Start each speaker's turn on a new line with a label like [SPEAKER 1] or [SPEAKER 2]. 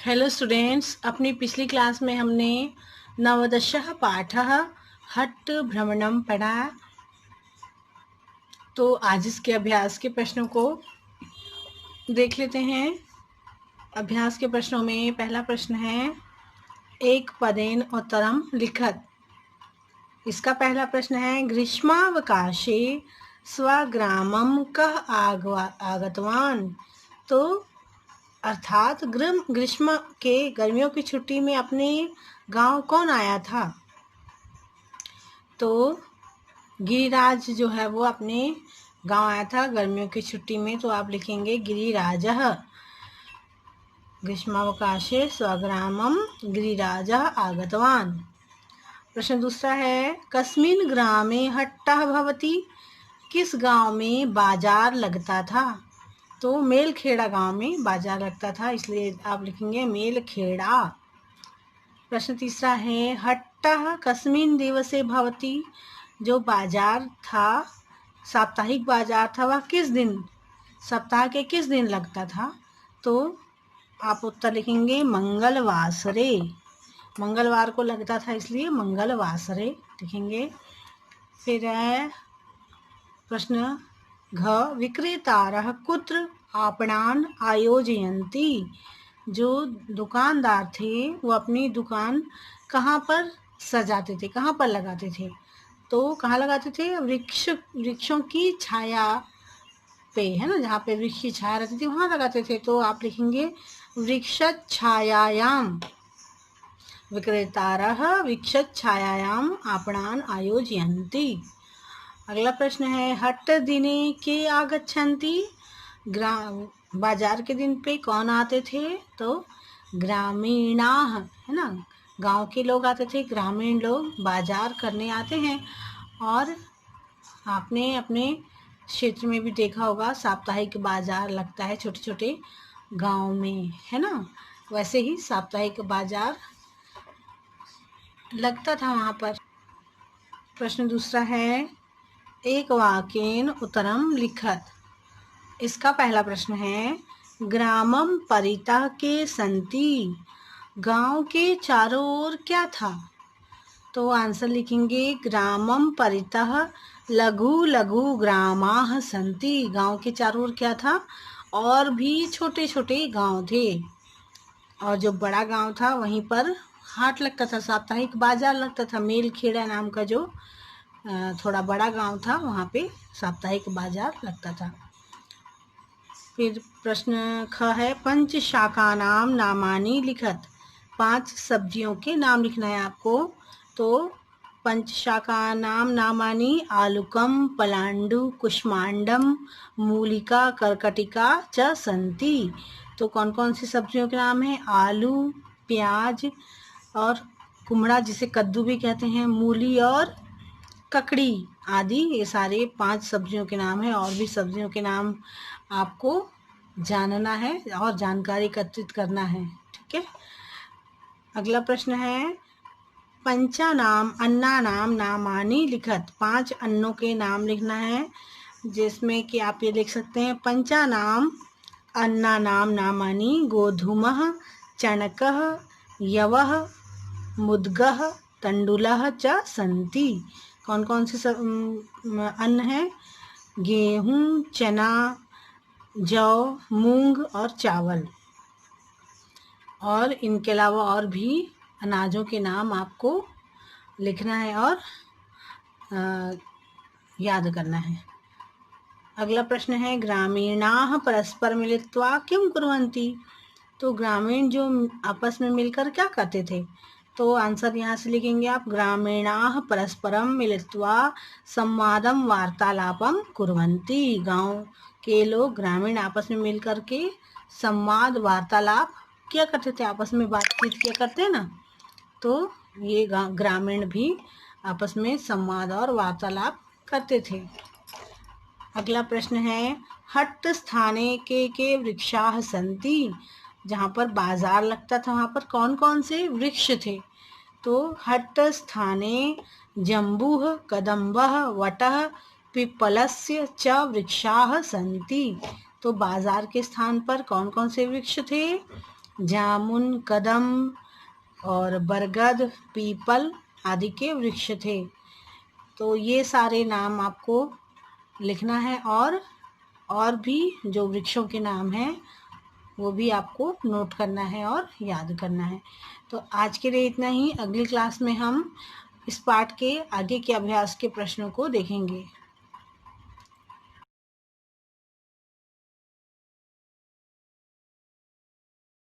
[SPEAKER 1] Hello students, अपनी पिछली class में हमने नवदशः पाठः हट्ट भ्रमणम पढ़ा। तो आज इसके अभ्यास के प्रश्नों को देख लेते हैं। अभ्यास के प्रश्नों में पहला प्रश्न है, एक पदेन उत्तरम लिखत। इसका पहला प्रश्न है, ग्रीष्मावकाशे स्वग्रामम कः आगतवान। तो अर्थात ग्रीष्म के गर्मियों की छुट्टी में अपने गांव कौन आया था। तो गिरिराज जो है वो अपने गांव आया था गर्मियों की छुट्टी में। तो आप लिखेंगे गिरिराजः। ग्रीष्मावकाशे स्वग्रामम गिरिराजः आगतवान। प्रश्न दूसरा है, कस्मिन् ग्रामे हट्टः भवति। किस गांव में बाजार लगता था। तो मेलखेड़ा गांव में बाजार लगता था, इसलिए आप लिखेंगे मेलखेड़ा। प्रश्न तीसरा है, हट्टः कस्मिन् दिवसे भवति। जो बाजार था, साप्ताहिक बाजार था, वह किस दिन, सप्ताह के किस दिन लगता था। तो आप उत्तर लिखेंगे मंगलवासरे। मंगलवार को लगता था, इसलिए मंगलवासरे लिखेंगे। फिर है प्रश्न घ, विक्रेतारः कुत्र आपणान आयोजयन्ति। जो दुकानदार थे वो अपनी दुकान कहाँ पर सजाते थे, कहाँ पर लगाते थे। तो कहाँ लगाते थे, वृक्षों की छाया पे, है ना, जहाँ पे वृक्ष की छाया रहती थी वहाँ लगाते थे। तो आप लिखेंगे वृक्ष छायायाम। विक्रेतारः वृक्ष छायायाम आपणान आयोजयन्ति। अगला प्रश्न है, हट्ट दिने के आगच्छन्ति। बाजार के दिन पे कौन आते थे। तो ग्रामीणाः, है ना, गांव के लोग आते थे, ग्रामीण लोग बाजार करने आते हैं। और आपने अपने क्षेत्र में भी देखा होगा, साप्ताहिक बाजार लगता है छोटे छोटे गांव में, है ना। वैसे ही साप्ताहिक बाजार लगता था वहाँ पर। प्रश्न दूसरा है, एक वाक्येन उत्तरम लिखत। इसका पहला प्रश्न है, ग्रामम परितः के संति। गांव के चारों ओर क्या था। तो आंसर लिखेंगे ग्रामम परितः लघु लघु ग्रामाः संति। गांव के चारों ओर क्या था, और भी छोटे छोटे गांव थे। और जो बड़ा गांव था वहीं पर हाट लगता था, साप्ताहिक बाजार लगता था। मेलखेड़ा नाम का जो थोड़ा बड़ा गांव था वहाँ पे साप्ताहिक बाजार लगता था। फिर प्रश्न ख है, पंच शाकानाम नामानि लिखत। 5 सब्जियों के नाम लिखना है आपको। तो पंच शाकानाम नामानि आलुकम पलांडु कुष्मांडम मूलिका कर्कटिका च संति। तो कौन कौन सी सब्जियों के नाम हैं, आलू, प्याज और कुमड़ा जिसे कद्दू भी कहते हैं, मूली और ककड़ी आदि, ये सारे 5 सब्जियों के नाम हैं। और भी सब्जियों के नाम आपको जानना है और जानकारी एकत्रित करना है, ठीक है। अगला प्रश्न है, पंचानाम अन्नानाम नामानि लिखत। 5 अन्नों के नाम लिखना है, जिसमें कि आप ये लिख सकते हैं, पंचानाम अन्नानाम नामानि गोधूमः चणकः यवः मुद्गः तंडुलः च संति। कौन कौन से अन्न हैं, गेहूं, चना, जौ, मूंग और चावल। और इनके अलावा और भी अनाजों के नाम आपको लिखना है और याद करना है। अगला प्रश्न है, ग्रामीणाः परस्पर मिलित्वा किं कुर्वन्ति। तो ग्रामीण जो आपस में मिलकर क्या करते थे। तो आंसर यहाँ से लिखेंगे आप, ग्रामीणाः परस्परम मिलित्वा संवादम वार्तालापम कुर्वन्ति। गांव के लोग ग्रामीण आपस में मिलकर के संवाद वार्तालाप किया करते थे, आपस में बातचीत किया करते हैं ना। तो ये ग्रामीण भी आपस में संवाद और वार्तालाप करते थे। अगला प्रश्न है, हट्ट स्थाने के वृक्षाः सन्ति। जहाँ पर बाजार लगता था वहाँ पर कौन कौन से वृक्ष थे। तो हट्ट स्थाने जम्बूः कदम्बः वटः पिप्पलस्य च वृक्षाः सन्ति। तो बाजार के स्थान पर कौन कौन से वृक्ष थे, जामुन, कदम और बरगद, पीपल आदि के वृक्ष थे। तो ये सारे नाम आपको लिखना है और भी जो वृक्षों के नाम हैं वो भी आपको नोट करना है और याद करना है। तो आज के लिए इतना ही। अगली क्लास में हम इस पाठ के आगे के अभ्यास के प्रश्नों को देखेंगे।